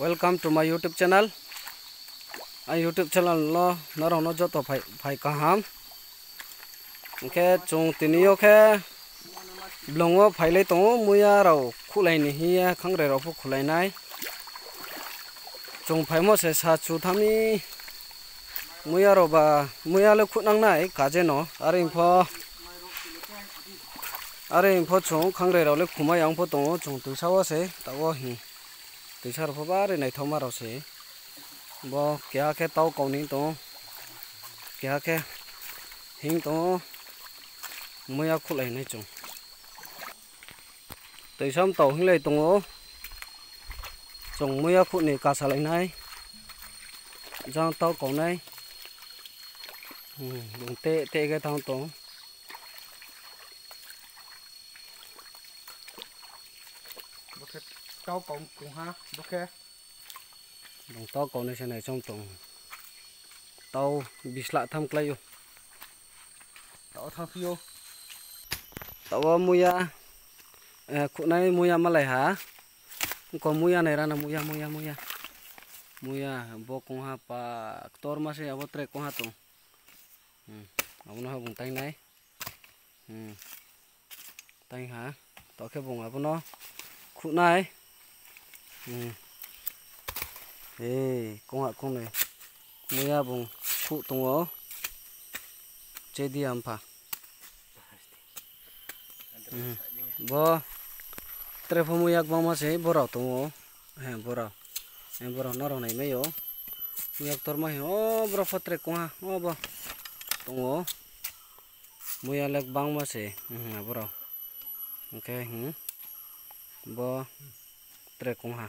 Welcome to my YouTube channel. YouTube channel lo narong no joto phai kaham. Ke chung tinio ke blongo phai le tongo muya rau khulai ni hi khangre rau phu khulai nai. Chung phai mo se sa chu thami muya rau ba muya le khunang nai kaje no are info chung khangre rau le khuma yang pho tongo chung tu sawa se tawo hi Tisar pho bare nai thoma ro se bo kya ke tau ko ni to kya ke hing to muya khulai nai chung tisam tau hing lai tongo chung muya khu ni ka sa lai nai jang tau ko nai ding te ke thang to tao cộng cùng ha, ok. Đồng tao còn này này trong tổng tao bị lạ tham clay vô Tao thang phiêu. tao muya khu này muya mà lại hả còn muya này ra là muya bo con ha pa actor mà sẽ abo tre con ha tổng abo nó vùng tay này tay hả tao cái vùng abo nó khu này con này muya bung phụ tung ó chơi đi am pa bo tre pho muya bang ma se borao tung ó borao nó này mấy ó muya tor ma ó bro pho tre con ha ó bo tung ó muya lek bang ma se borao ok bo tre con ha